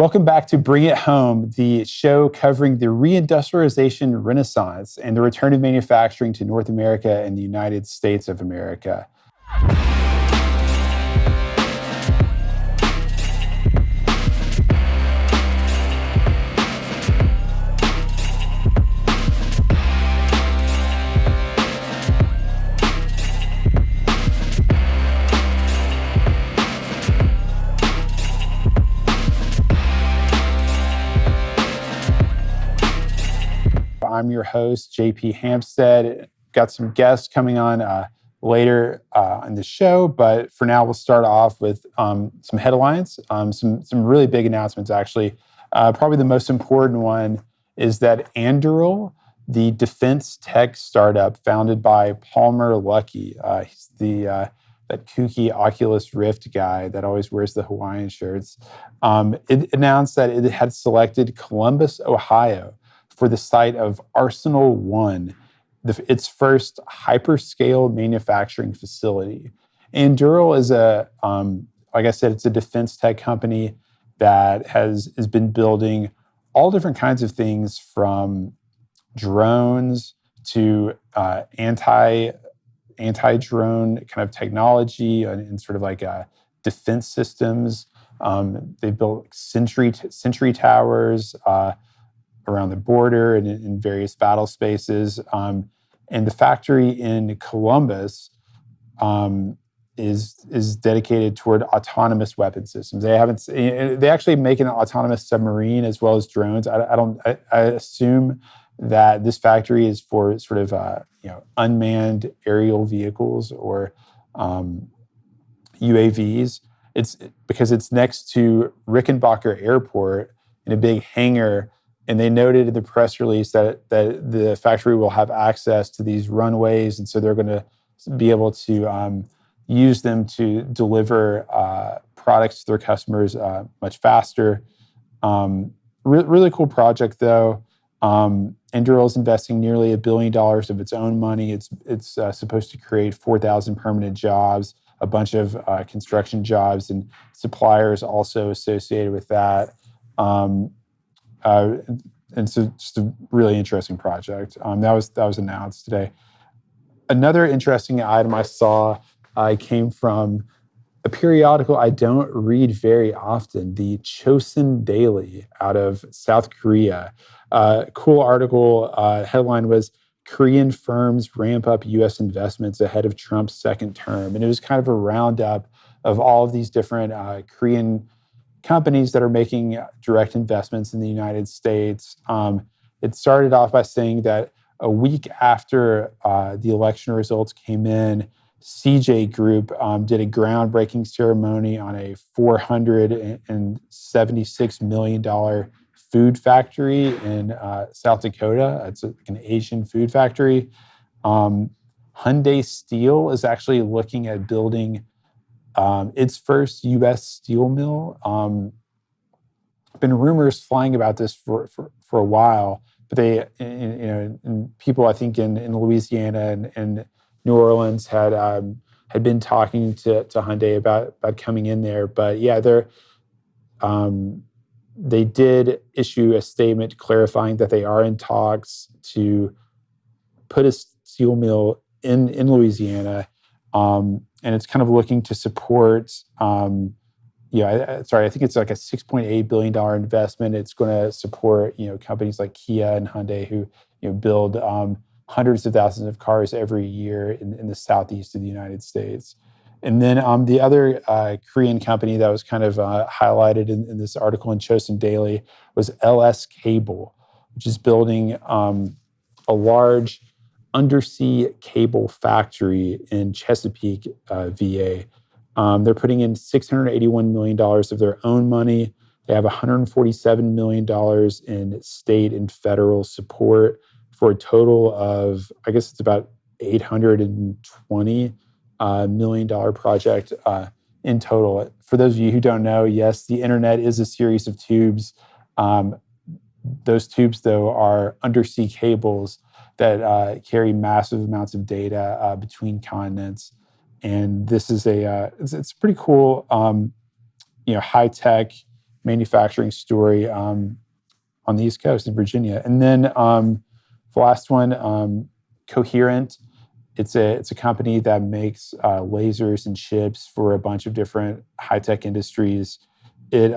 Welcome back to Bring It Home, the show covering the reindustrialization renaissance and the return of manufacturing to North America and the United States of America. I'm your host, JP Hampstead. Got some guests coming on later in the show, but for now, we'll start off with some headlines, some really big announcements, actually. Probably the most important one is that Anduril, the defense tech startup founded by Palmer Luckey, he's that kooky Oculus Rift guy that always wears the Hawaiian shirts, it announced that it had selected Columbus, Ohio, for the site of Arsenal One, its first hyperscale manufacturing facility. Anduril is like I said, it's a defense tech company that has been building all different kinds of things, from drones to anti-drone kind of technology and sort of like defense systems. They've built sentry towers around the border and in various battle spaces. And the factory in Columbus is dedicated toward autonomous weapon systems. They actually make an autonomous submarine as well as drones. I assume that this factory is for sort of unmanned aerial vehicles or UAVs. It's because it's next to Rickenbacker Airport in a big hangar. And they noted in the press release that the factory will have access to these runways, and so they're going to be able to use them to deliver products to their customers much faster. Really cool project, though. Anduril is investing nearly $1 billion of its own money. It's supposed to create 4,000 permanent jobs, a bunch of construction jobs, and suppliers also associated with that. And so just a really interesting project. That was announced today. Another interesting item I saw came from a periodical I don't read very often, the Chosun Daily out of South Korea. Cool article. Headline was, Korean firms ramp up U.S. investments ahead of Trump's second term. And it was kind of a roundup of all of these different Korean companies that are making direct investments in the United States. It started off by saying that a week after the election results came in, CJ Group did a groundbreaking ceremony on a $476 million food factory in South Dakota. It's an Asian food factory. Hyundai Steel is actually looking at building its first U.S. steel mill. Been rumors flying about this for a while, but they, and people I think in Louisiana and New Orleans had been talking to Hyundai about coming in there. But yeah, they did issue a statement clarifying that they are in talks to put a steel mill in Louisiana. And it's kind of looking to support, I think it's like a $6.8 billion investment. It's going to support, companies like Kia and Hyundai who, build hundreds of thousands of cars every year in the southeast of the United States. And then the other Korean company that was kind of highlighted in this article in Chosun Daily was LS Cable, which is building a large undersea cable factory in Chesapeake, VA. They're putting in $681 million of their own money. They have $147 million in state and federal support for a total of, I guess it's about $820 million project in total. For those of you who don't know, yes, the internet is a series of tubes. Those tubes, though, are undersea cables that carry massive amounts of data between continents. And this is it's pretty cool, high tech manufacturing story on the East Coast in Virginia. And then the last one, Coherent. It's a company that makes lasers and chips for a bunch of different high-tech industries. It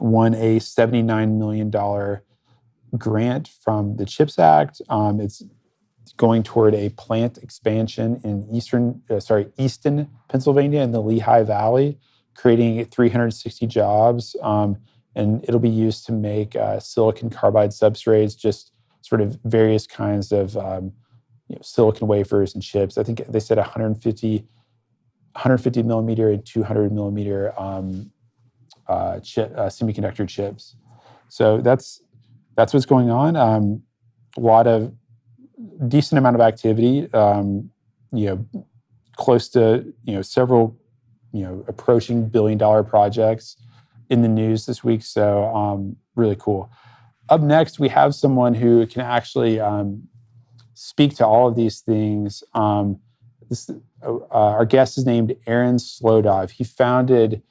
won a $79 million grant from the CHIPS Act. It's going toward a plant expansion in Easton, Pennsylvania in the Lehigh Valley, creating 360 jobs. And it'll be used to make silicon carbide substrates, just sort of various kinds of silicon wafers and chips. I think they said 150 millimeter and 200 millimeter semiconductor chips. So that's what's going on. A decent amount of activity. Close to several approaching $1 billion projects in the news this week. So really cool. Up next, we have someone who can actually speak to all of these things. Our guest is named Aaron Slodov. He founded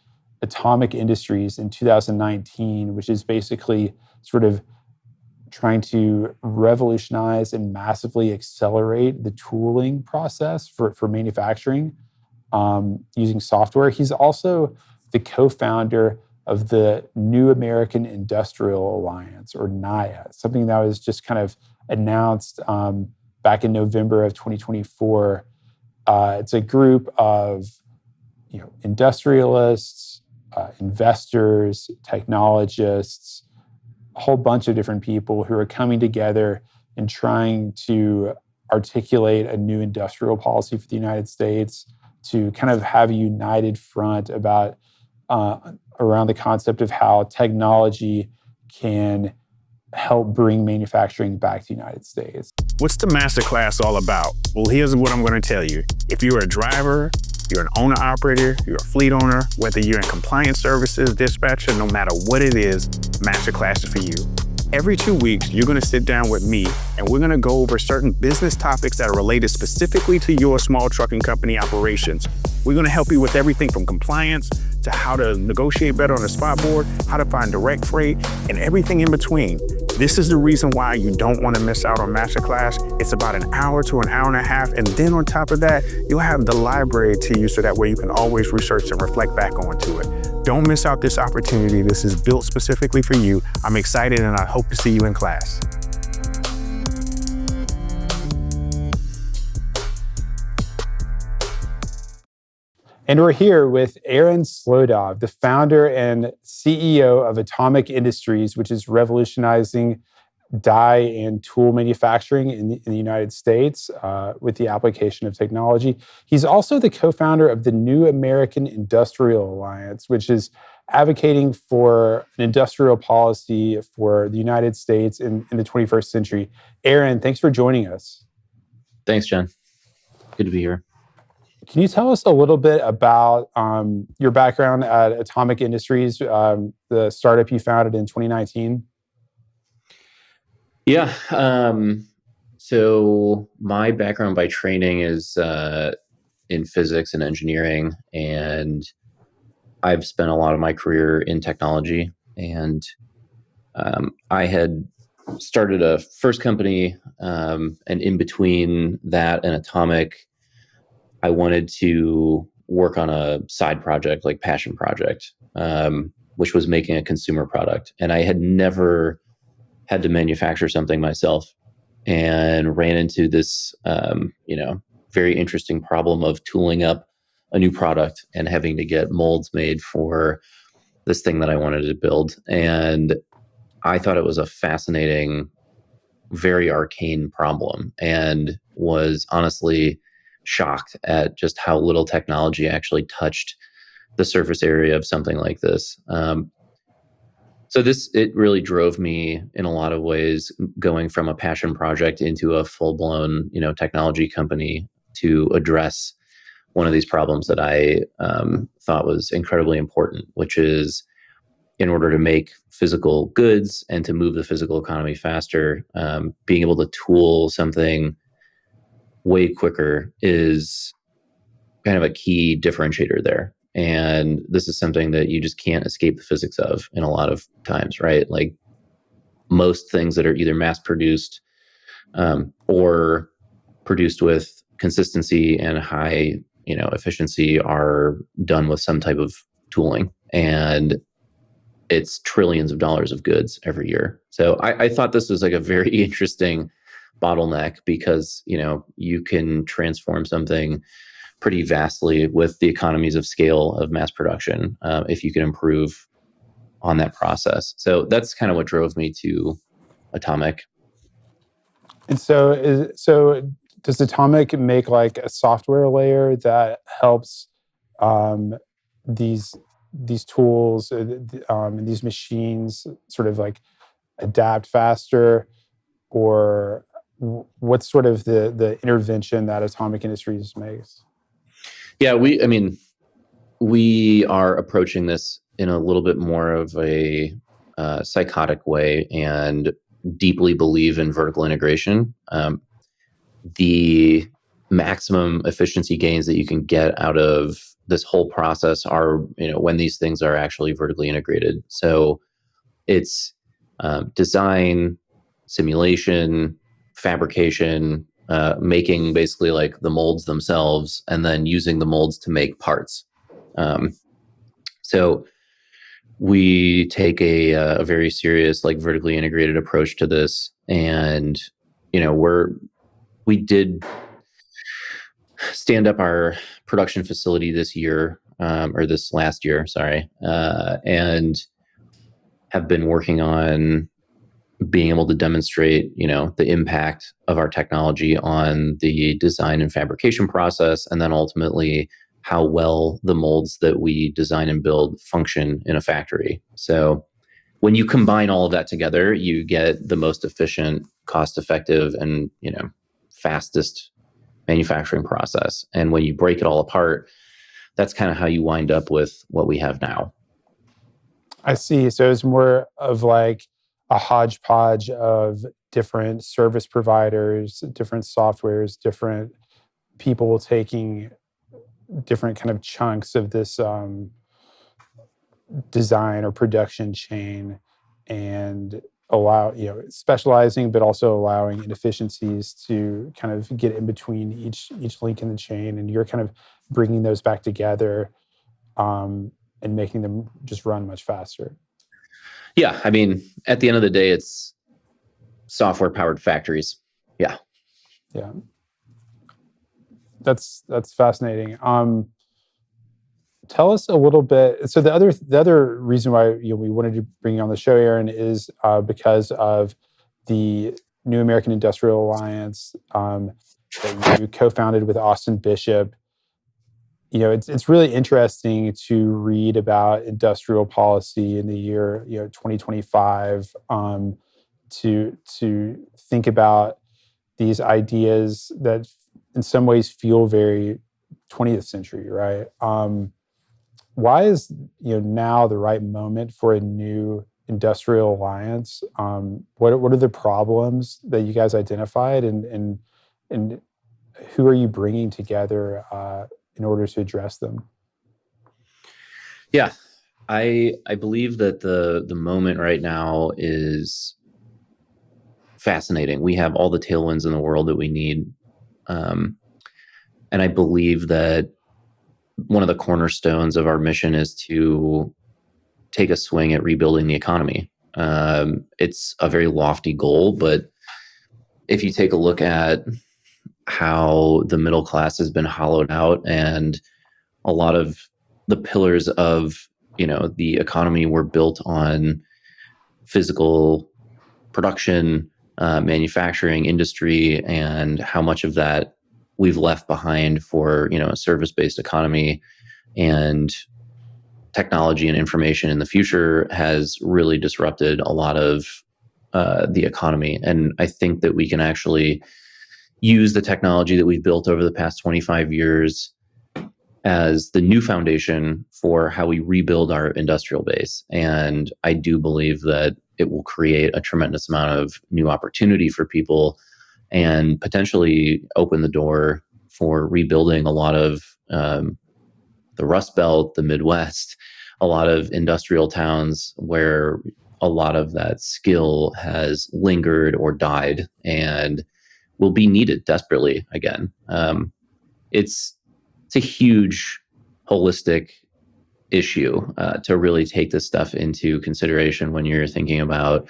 Atomic Industries in 2019, which is basically sort of trying to revolutionize and massively accelerate the tooling process for manufacturing using software. He's also the co-founder of the New American Industrial Alliance, or NAIA, something that was just kind of announced back in November of 2024. It's a group of industrialists, investors, technologists, a whole bunch of different people who are coming together and trying to articulate a new industrial policy for the United States, to kind of have a united front about around the concept of how technology can help bring manufacturing back to the United States. What's the masterclass all about? Well, here's what I'm going to tell you. If you're a driver, you're an owner-operator, you're a fleet owner, whether you're in compliance services, dispatcher, no matter what it is, masterclass is for you. Every 2 weeks, you're going to sit down with me and we're going to go over certain business topics that are related specifically to your small trucking company operations. We're going to help you with everything from compliance to how to negotiate better on the spot board, how to find direct freight, and everything in between. This is the reason why you don't want to miss out on Masterclass. It's about an hour to an hour and a half. And then on top of that, you'll have the library to you so that way you can always research and reflect back onto it. Don't miss out this opportunity. This is built specifically for you. I'm excited and I hope to see you in class. And we're here with Aaron Slodov, the founder and CEO of Atomic Industries, which is revolutionizing die and tool manufacturing in the United States with the application of technology. He's also the co-founder of the New American Industrial Alliance, which is advocating for an industrial policy for the United States in the 21st century. Aaron, thanks for joining us. Thanks, John. Good to be here. Can you tell us a little bit about your background at Atomic Industries, the startup you founded in 2019? Yeah. So my background by training is in physics and engineering, and I've spent a lot of my career in technology. And I had started a first company, and in between that and Atomic, I wanted to work on a side project, like passion project, which was making a consumer product. And I had never had to manufacture something myself, and ran into this, very interesting problem of tooling up a new product and having to get molds made for this thing that I wanted to build. And I thought it was a fascinating, very arcane problem, and was honestly shocked at just how little technology actually touched the surface area of something like this. So it really drove me in a lot of ways, going from a passion project into a full-blown, technology company to address one of these problems that I thought was incredibly important, which is, in order to make physical goods and to move the physical economy faster, being able to tool something way quicker is kind of a key differentiator there. And this is something that you just can't escape the physics of in a lot of times, right? Like most things that are either mass produced or produced with consistency and high, efficiency are done with some type of tooling. And it's trillions of dollars of goods every year. So I thought this was like a very interesting bottleneck because, you can transform something pretty vastly with the economies of scale of mass production if you can improve on that process. So that's kind of what drove me to Atomic. And so does Atomic make like a software layer that helps these tools and these machines sort of like adapt faster, or what's sort of the intervention that Atomic Industries makes? Yeah, we are approaching this in a little bit more of a psychotic way and deeply believe in vertical integration. The maximum efficiency gains that you can get out of this whole process are, when these things are actually vertically integrated. So it's design, simulation, fabrication, making basically like the molds themselves, and then using the molds to make parts. So we take a very serious, like vertically integrated approach to this, and we did stand up our production facility this year, or this last year, sorry, and have been working on being able to demonstrate, the impact of our technology on the design and fabrication process, and then ultimately how well the molds that we design and build function in a factory. So when you combine all of that together, you get the most efficient, cost-effective, and fastest manufacturing process. And when you break it all apart, that's kind of how you wind up with what we have now. I see. So it's more of like a hodgepodge of different service providers, different softwares, different people taking different kind of chunks of this design or production chain and specializing, but also allowing inefficiencies to kind of get in between each link in the chain. And you're kind of bringing those back together and making them just run much faster. Yeah. At the end of the day, it's software powered factories. Yeah. Yeah. That's fascinating. Tell us a little bit. So the other reason why we wanted to bring you on the show, Aaron, is because of the New American Industrial Alliance that you co-founded with Austin Bishop. It's really interesting to read about industrial policy in the year 2025. To think about these ideas that in some ways feel very 20th century, right? Why is now the right moment for a new industrial alliance? What are the problems that you guys identified, and who are you bringing together in order to address them? Yeah, I believe that the moment right now is fascinating. We have all the tailwinds in the world that we need, and I believe that one of the cornerstones of our mission is to take a swing at rebuilding the economy. It's a very lofty goal, but if you take a look at how the middle class has been hollowed out, and a lot of the pillars of the economy were built on physical production, manufacturing, industry, and how much of that we've left behind for a service-based economy, and technology and information in the future has really disrupted a lot of the economy. And I think that we can actually use the technology that we've built over the past 25 years as the new foundation for how we rebuild our industrial base. And I do believe that it will create a tremendous amount of new opportunity for people and potentially open the door for rebuilding a lot of the Rust Belt, the Midwest, a lot of industrial towns where a lot of that skill has lingered or died and will be needed desperately again. It's a huge holistic issue to really take this stuff into consideration when you're thinking about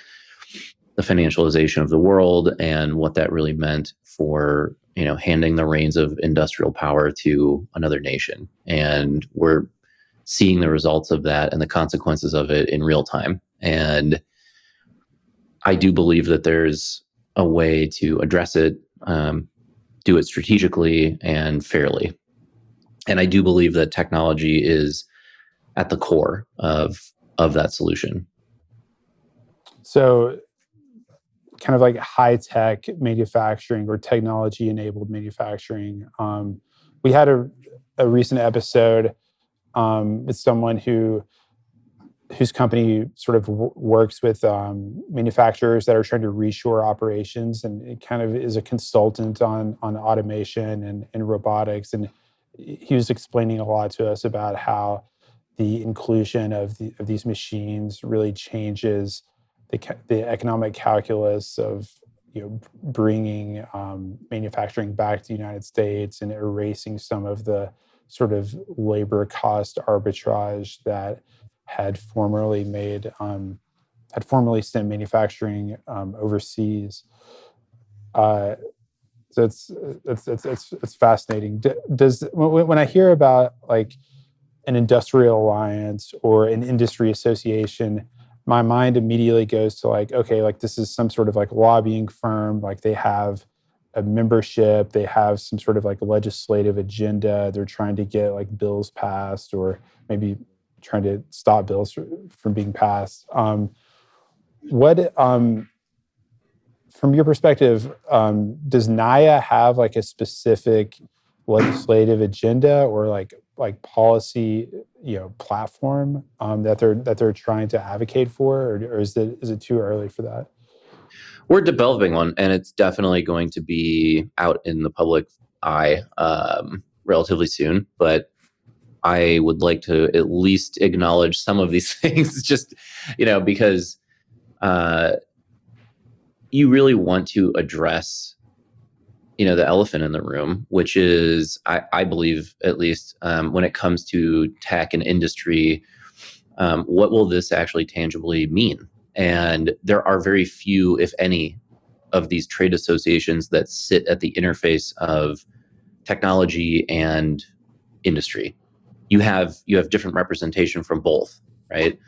the financialization of the world and what that really meant for, handing the reins of industrial power to another nation. And we're seeing the results of that and the consequences of it in real time. And I do believe that there's a way to address it, do it strategically and fairly. And I do believe that technology is at the core of that solution. So kind of like high-tech manufacturing or technology-enabled manufacturing. We had a recent episode with someone whose company sort of works with manufacturers that are trying to reshore operations, and it kind of is a consultant on automation and robotics. And he was explaining a lot to us about how the inclusion of these machines really changes the economic calculus of bringing manufacturing back to the United States and erasing some of the sort of labor cost arbitrage that had formerly sent manufacturing overseas. So it's fascinating. When I hear about like an industrial alliance or an industry association, my mind immediately goes to like, okay, like this is some sort of like lobbying firm, like they have a membership, they have some sort of like legislative agenda, they're trying to get like bills passed or maybe trying to stop bills from being passed. What from your perspective, does NAIA have like a specific legislative agenda or like policy platform that they're trying to advocate for, or is it too early for that? We're developing one, and it's definitely going to be out in the public eye relatively soon. But I would like to at least acknowledge some of these things, just because you really want to address the elephant in the room, which is, I believe, at least when it comes to tech and industry, what will this actually tangibly mean? And there are very few, if any, of these trade associations that sit at the interface of technology and industry. You have different representation from both, right?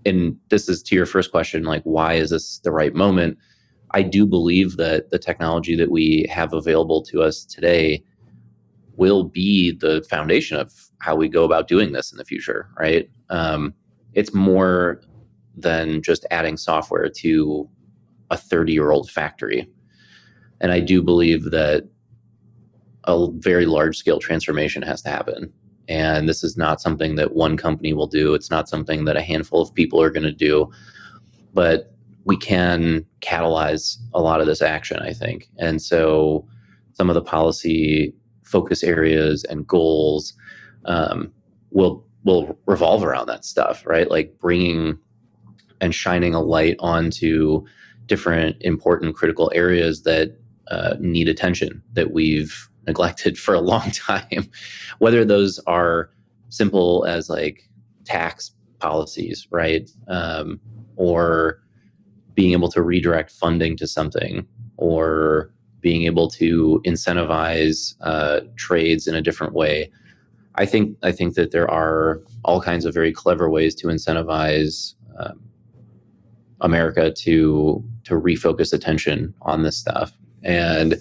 And this is to your first question, like, why is this the right moment? I do believe that the technology that we have available to us today will be the foundation of how we go about doing this in the future, right? It's more than just adding software to a 30-year-old factory. And I do believe that a very large-scale transformation has to happen. And this is not something that one company will do. It's not something that a handful of people are going to do. But we can catalyze a lot of this action, I think. And so some of the policy focus areas and goals will revolve around that stuff, right? Like bringing and shining a light onto different important critical areas that need attention that we've neglected for a long time, whether those are simple as like tax policies, right? Or being able to redirect funding to something, or being able to incentivize trades in a different way. I think that there are all kinds of very clever ways to incentivize America to refocus attention on this stuff. And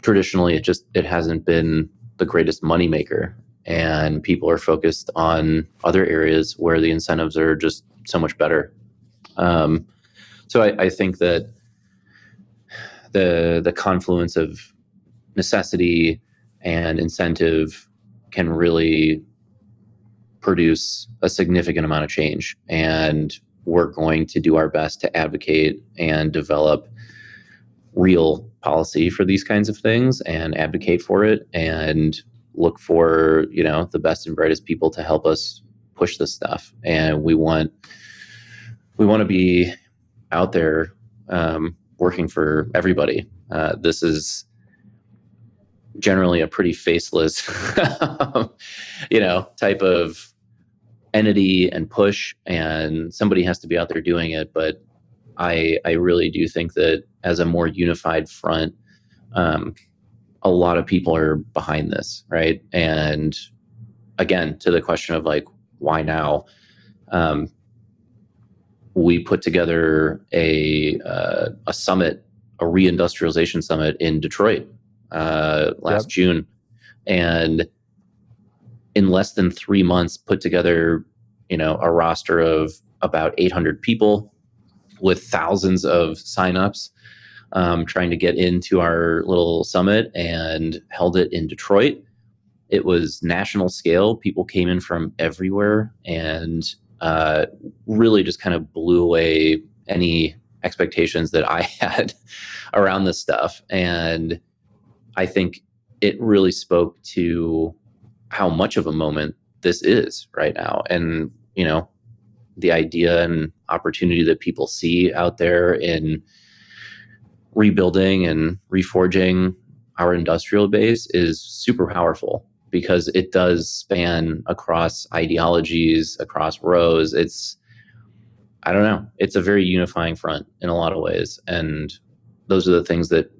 traditionally, it hasn't been the greatest moneymaker, and people are focused on other areas where the incentives are just so much better. So I think that the confluence of necessity and incentive can really produce a significant amount of change. And we're going to do our best to advocate and develop real policy for these kinds of things and advocate for it and look for, the best and brightest people to help us push this stuff. And we want to be out there working for everybody. This is generally a pretty faceless, type of entity and push, and somebody has to be out there doing it. But I really do think that as a more unified front, a lot of people are behind this, right? And again, to the question of like, why now? We put together a summit, a reindustrialization summit in Detroit last June, and in less than 3 months put together, a roster of about 800 people with thousands of signups, trying to get into our little summit, and held it in Detroit. It was national scale. People came in from everywhere, and really just kind of blew away any expectations that I had around this stuff. And I think it really spoke to how much of a moment this is right now. And, the idea and opportunity that people see out there in rebuilding and reforging our industrial base is super powerful, because it does span across ideologies, across rows. I don't know, it's a very unifying front in a lot of ways. And those are the things that,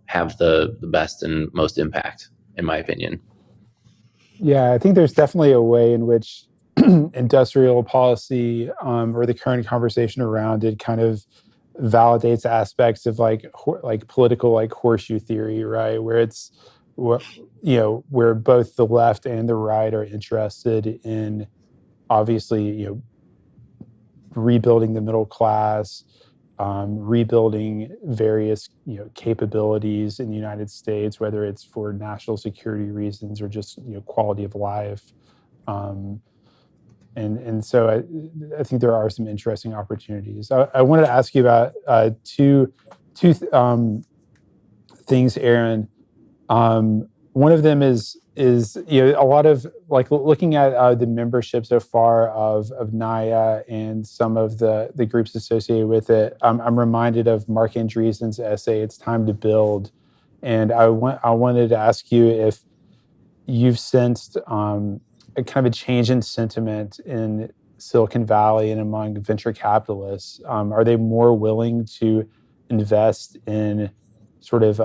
have the best and most impact, in my opinion. Yeah, I think there's definitely a way in which industrial policy, or the current conversation around it, kind of validates aspects of like political like horseshoe theory, right? Where it's where both the left and the right are interested in, obviously, rebuilding the middle class, rebuilding various capabilities in the United States, whether it's for national security reasons or just quality of life. And so I think there are some interesting opportunities. I wanted to ask you about two things, Aaron. One of them is a lot of like looking at the membership so far of NAIA and some of the groups associated with it. I'm reminded of Mark Andreessen's essay, "It's Time to Build," and I wanted to ask you if you've sensed a kind of a change in sentiment in Silicon Valley and among venture capitalists. Are they more willing to invest in sort of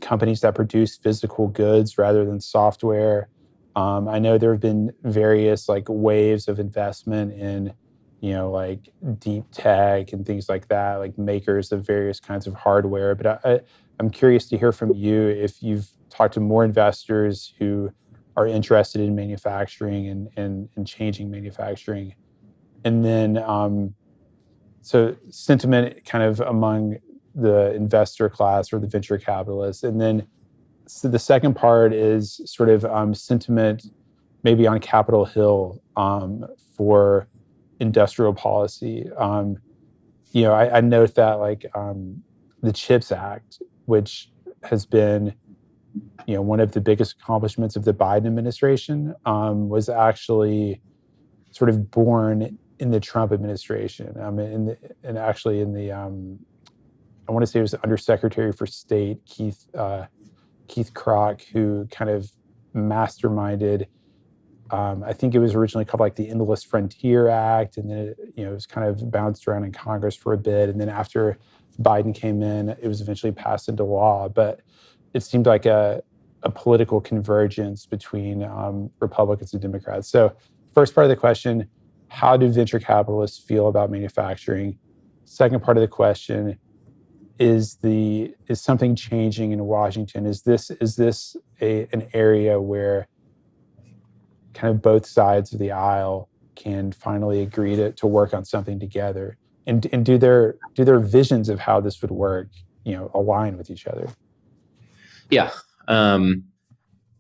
companies that produce physical goods rather than software? I know there have been various like waves of investment in, like deep tech and things like that, like makers of various kinds of hardware. But I'm curious to hear from you if you've talked to more investors who are interested in manufacturing and changing manufacturing. And then, so sentiment kind of among the investor class or the venture capitalists. And then so the second part is sort of sentiment maybe on Capitol Hill for industrial policy. I note that like the CHIPS Act, which has been one of the biggest accomplishments of the Biden administration, was actually sort of born in the Trump administration. Actually in the I want to say it was Undersecretary for State Keith Kroc, who kind of masterminded. I think it was originally called like the Endless Frontier Act, and then it was kind of bounced around in Congress for a bit, and then after Biden came in, it was eventually passed into law. But it seemed like a political convergence between Republicans and Democrats. So, first part of the question: how do venture capitalists feel about manufacturing? Second part of the question: is something changing in Washington? Is this an area where kind of both sides of the aisle can finally agree to work on something together? And do their visions of how this would work, align with each other? Yeah.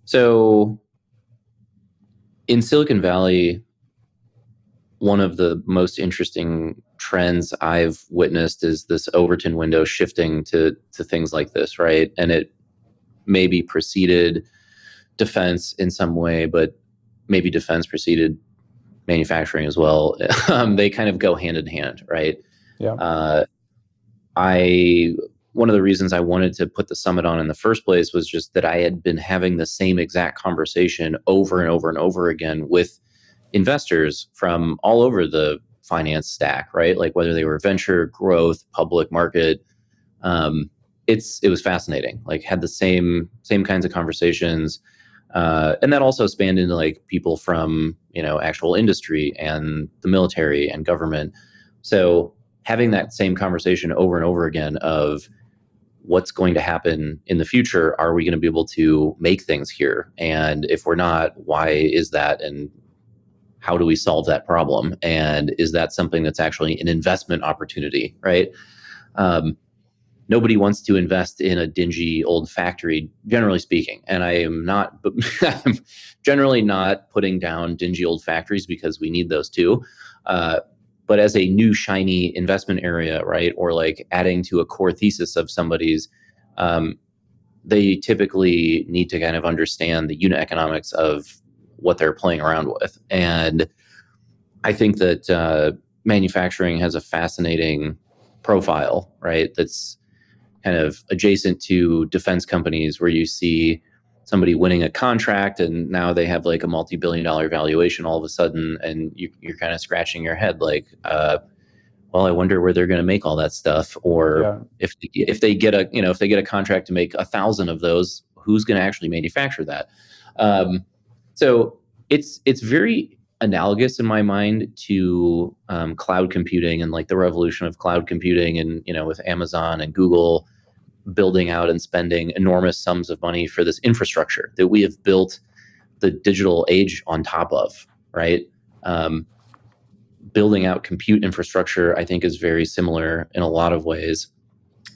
So in Silicon Valley, one of the most interesting trends I've witnessed is this Overton window shifting to things like this, right? And it maybe preceded defense in some way, but maybe defense preceded manufacturing as well. They kind of go hand in hand, right? Yeah. One of the reasons I wanted to put the summit on in the first place was just that I had been having the same exact conversation over and over and over again with investors from all over the finance stack, right? Like whether they were venture, growth, public market. It was fascinating. Like had the same kinds of conversations, and that also spanned into like people from actual industry and the military and government. So having that same conversation over and over again of what's going to happen in the future, are we going to be able to make things here? And if we're not, why is that? And how do we solve that problem? And is that something that's actually an investment opportunity, right? Nobody wants to invest in a dingy old factory, generally speaking. And I am not, I'm generally not putting down dingy old factories because we need those too. But as a new shiny investment area, right, or like adding to a core thesis of somebody's, they typically need to kind of understand the unit economics of what they're playing around with. And I think that manufacturing has a fascinating profile, right, that's kind of adjacent to defense companies, where you see somebody winning a contract and now they have like a multi-billion-dollar valuation all of a sudden, and you're kind of scratching your head like, well, I wonder where they're going to make all that stuff, or if they get a contract to make 1,000 of those, who's going to actually manufacture that? So it's very analogous in my mind to cloud computing and like the revolution of cloud computing, and with Amazon and Google building out and spending enormous sums of money for this infrastructure that we have built the digital age on top of, right? Building out compute infrastructure, I think, is very similar in a lot of ways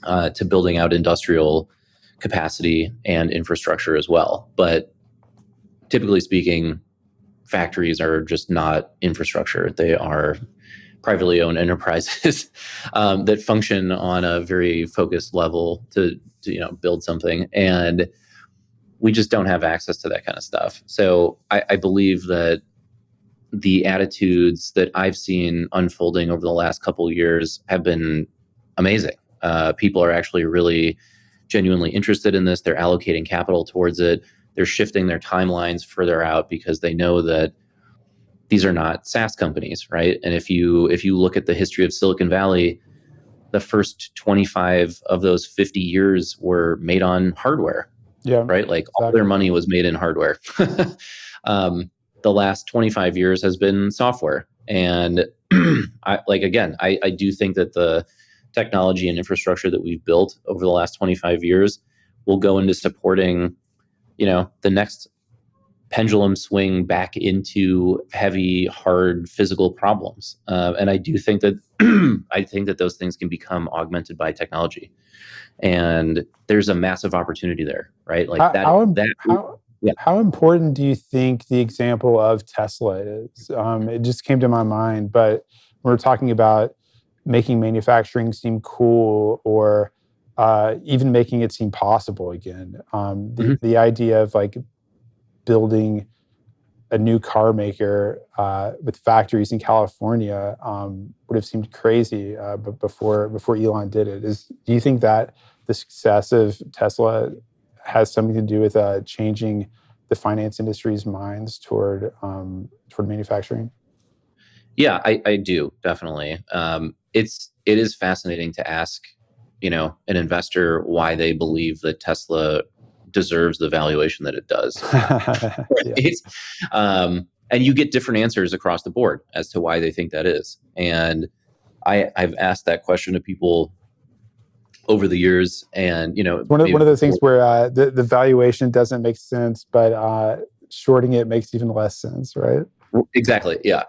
to building out industrial capacity and infrastructure as well. But typically speaking, factories are just not infrastructure. They are privately owned enterprises that function on a very focused level to build something, and we just don't have access to that kind of stuff. So I believe that the attitudes that I've seen unfolding over the last couple of years have been amazing. People are actually really genuinely interested in this. They're allocating capital towards it. They're shifting their timelines further out because they know that these are not SaaS companies, right? And if you look at the history of Silicon Valley, the first 25 of those 50 years were made on hardware, right? Like all their money was made in hardware. The last 25 years has been software. And I do think that the technology and infrastructure that we've built over the last 25 years will go into supporting, the next pendulum swing back into heavy, hard physical problems. And I do think that those things can become augmented by technology. And there's a massive opportunity there, right? Like how important do you think the example of Tesla is? It just came to my mind, but we're talking about making manufacturing seem cool, or even making it seem possible again. The idea of like building a new car maker with factories in California would have seemed crazy, but before Elon did it. Do you think that the success of Tesla has something to do with changing the finance industry's minds toward manufacturing? Yeah, I do, definitely. It is fascinating to ask, an investor why they believe that Tesla deserves the valuation that it does. Right? And you get different answers across the board as to why they think that is. And I've asked that question to people over the years, and one of those things where the valuation doesn't make sense, but shorting it makes even less sense, right? Exactly. Yeah.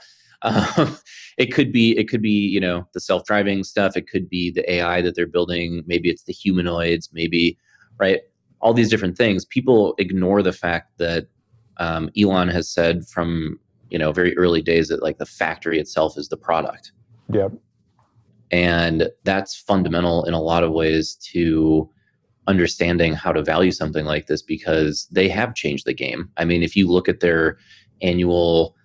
It could be the self-driving stuff. It could be the AI that they're building. Maybe it's the humanoids. Maybe, right? All these different things. People ignore the fact that Elon has said from very early days that like the factory itself is the product. Yep. And that's fundamental in a lot of ways to understanding how to value something like this, because they have changed the game. I mean, if you look at their annual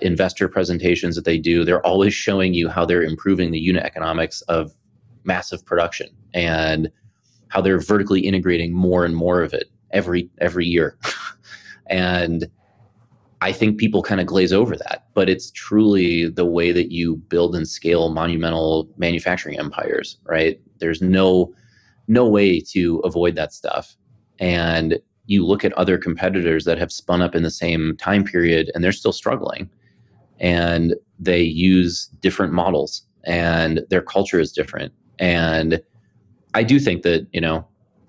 investor presentations that they do, they're always showing you how they're improving the unit economics of massive production and how they're vertically integrating more and more of it every year. And I think people kind of glaze over that, but it's truly the way that you build and scale monumental manufacturing empires, right? There's no way to avoid that stuff. And you look at other competitors that have spun up in the same time period and they're still struggling, and they use different models and their culture is different. And I do think that,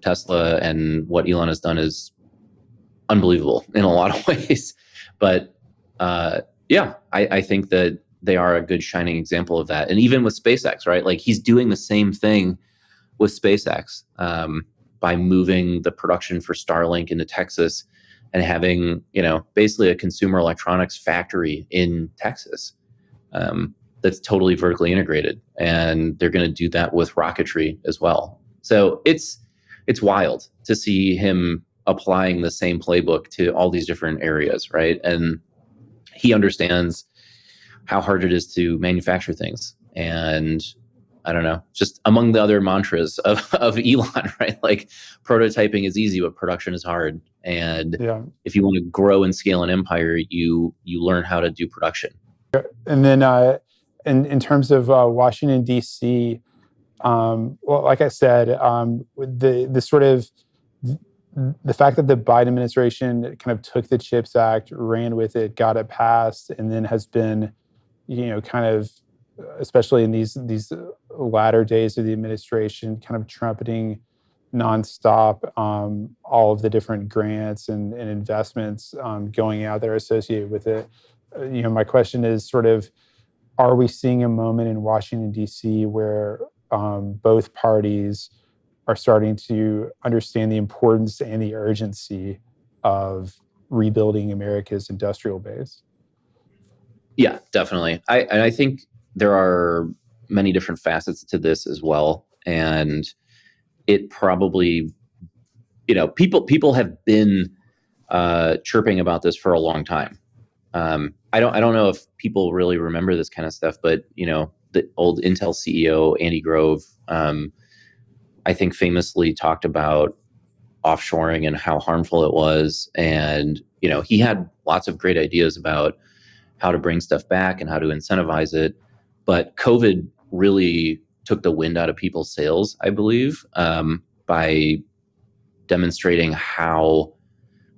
Tesla and what Elon has done is unbelievable in a lot of ways. But I think that they are a good shining example of that. And even with SpaceX, right? Like, he's doing the same thing with SpaceX by moving the production for Starlink into Texas and having, basically a consumer electronics factory in Texas that's totally vertically integrated. And they're going to do that with rocketry as well. So it's wild to see him applying the same playbook to all these different areas, right? And he understands how hard it is to manufacture things. And I don't know, just among the other mantras of Elon, right? Like, prototyping is easy, but production is hard. And if you want to grow and scale an empire, you learn how to do production. And then in terms of Washington, D.C., well, like I said, the sort of the fact that the Biden administration kind of took the CHIPS Act, ran with it, got it passed, and then has been, kind of, especially in these latter days of the administration, kind of trumpeting nonstop all of the different grants and investments going out that are associated with it. My question is sort of, are we seeing a moment in Washington, D.C. where both parties are starting to understand the importance and the urgency of rebuilding America's industrial base? Yeah, definitely. I think there are many different facets to this as well. And it probably, people have been chirping about this for a long time. I don't know if people really remember this kind of stuff, but the old Intel CEO, Andy Grove, I think famously talked about offshoring and how harmful it was. And, he had lots of great ideas about how to bring stuff back and how to incentivize it. But COVID really took the wind out of people's sails, I believe, by demonstrating how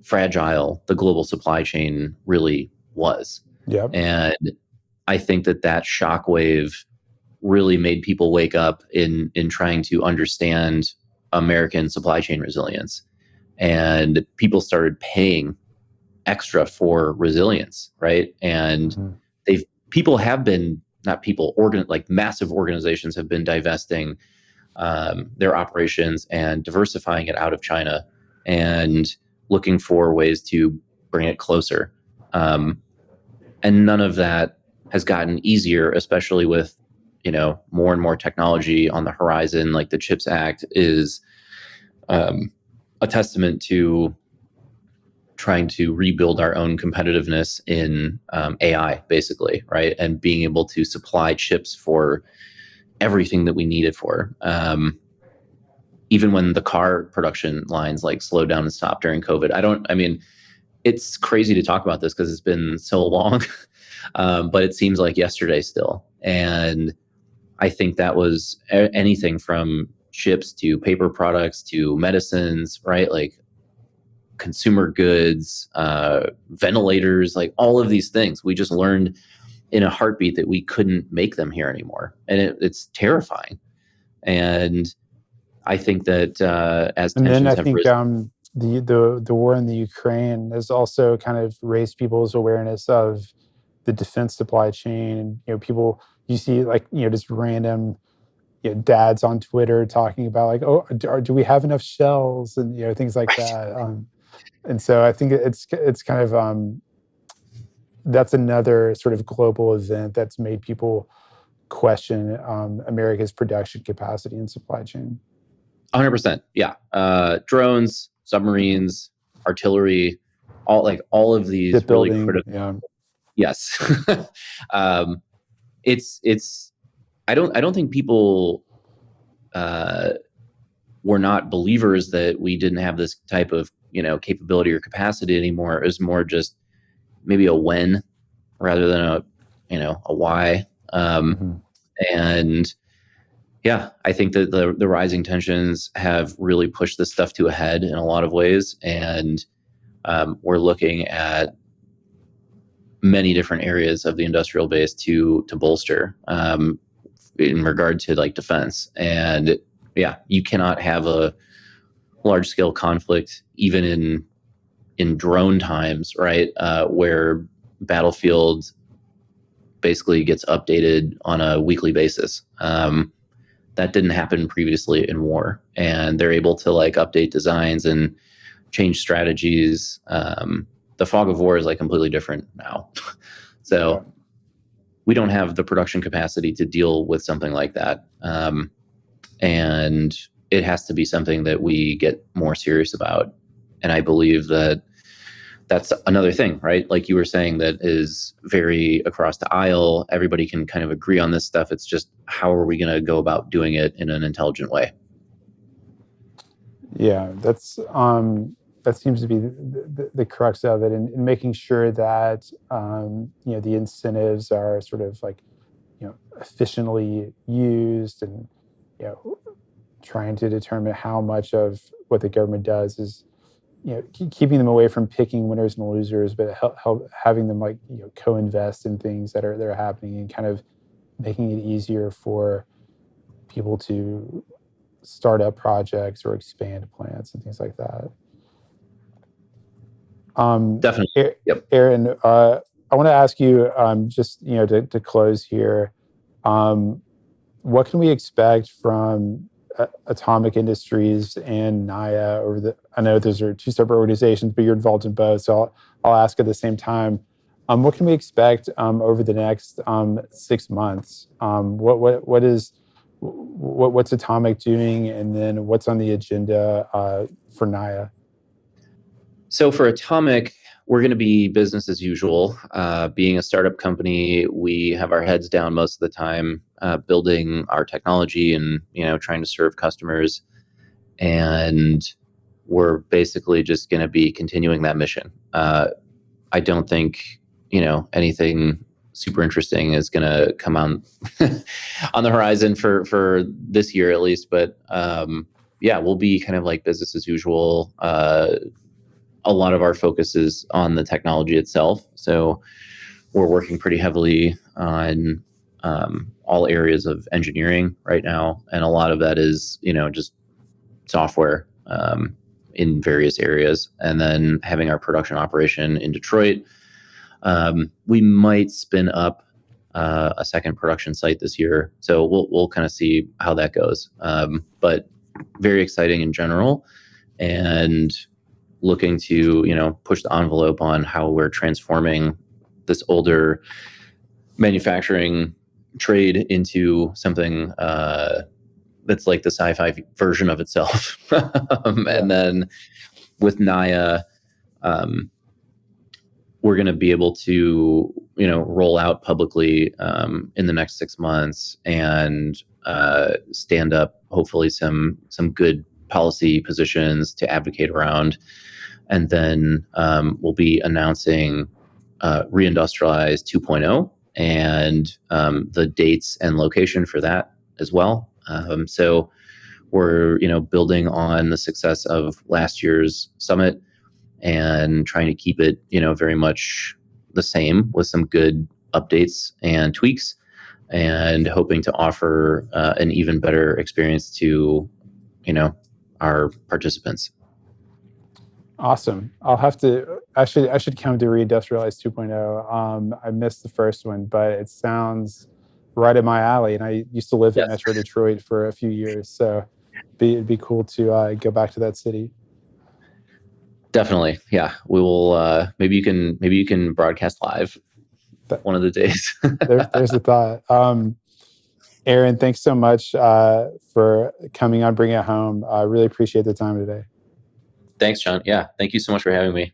fragile the global supply chain really was. Yep. And I think that shockwave really made people wake up in trying to understand American supply chain resilience. And people started paying extra for resilience, right? And people have been, not people, like massive organizations have been divesting their operations and diversifying it out of China and looking for ways to bring it closer. And none of that has gotten easier, especially with, more and more technology on the horizon. Like, the CHIPS Act is a testament to trying to rebuild our own competitiveness in AI, basically, right? And being able to supply chips for everything that we need it for. Even when the car production lines slowed down and stopped during COVID. It's crazy to talk about this because it's been so long, but it seems like yesterday still. And I think that was anything from chips to paper products to medicines, right? Like consumer goods, ventilators, like all of these things. We just learned in a heartbeat that we couldn't make them here anymore. And it's terrifying. And I think that as tensions have risen, the war in the Ukraine has also kind of raised people's awareness of the defense supply chain. And people, you see just random dads on Twitter talking about do we have enough shells and things like that. And so I think it's kind of that's another sort of global event that's made people question America's production capacity and supply chain. 100%. Yeah. Drones, submarines, artillery, all of these really critical. Yeah. Yes. It's I don't think people were not believers that we didn't have this type of, capability or capacity anymore. It was more just maybe a when rather than a why. And yeah, I think that the rising tensions have really pushed this stuff to a head in a lot of ways. And we're looking at many different areas of the industrial base to bolster in regard to like defense. And yeah, you cannot have a large scale conflict even in drone times, right? Where battlefield basically gets updated on a weekly basis. That didn't happen previously in war, and they're able to like update designs and change strategies. The fog of war is like completely different now. So we don't have the production capacity to deal with something like that. And it has to be something that we get more serious about. And I believe that that's another thing, right? Like you were saying, that is very across the aisle. Everybody can kind of agree on this stuff. It's just, how are we going to go about doing it in an intelligent way? Yeah, that seems to be the crux of it, and making sure that the incentives are sort of like efficiently used, and trying to determine how much of what the government does is keeping them away from picking winners and losers, but having them like co-invest in things that are happening, and kind of making it easier for people to start up projects or expand plants and things like that. Definitely. Yep. Aaron, I want to ask you, just to close here, what can we expect from Atomic Industries and NAIA I know those are two separate organizations, but you're involved in both, so I'll ask at the same time. What can we expect over the next 6 months? What's Atomic doing, and then what's on the agenda for NAIA? So for Atomic, we're going to be business as usual. Being a startup company, we have our heads down most of the time, building our technology and trying to serve customers. And we're basically just going to be continuing that mission. I don't think anything super interesting is going to come on on the horizon for this year at least. But yeah, we'll be kind of like business as usual. A lot of our focus is on the technology itself. So we're working pretty heavily on all areas of engineering right now. And a lot of that is, just software in various areas. And then having our production operation in Detroit. We might spin up a second production site this year. So we'll kind of see how that goes. But very exciting in general. And looking to push the envelope on how we're transforming this older manufacturing trade into something that's like the sci-fi version of itself. And then with NAIA, we're going to be able to roll out publicly in the next 6 months, and stand up hopefully some good policy positions to advocate around. And then we'll be announcing Reindustrialize 2.0 and the dates and location for that as well. So we're building on the success of last year's summit and trying to keep it very much the same, with some good updates and tweaks, and hoping to offer an even better experience to our participants. Awesome. I should come to Reindustrialize 2.0. I missed the first one, but it sounds right up my alley. And I used to live in Metro Detroit for a few years, so it'd be cool to go back to that city. Definitely. Yeah. We will, maybe you can broadcast live one of the days. There's a thought. Aaron, thanks so much for coming on, bringing it home. I really appreciate the time today. Thanks, John. Yeah, thank you so much for having me.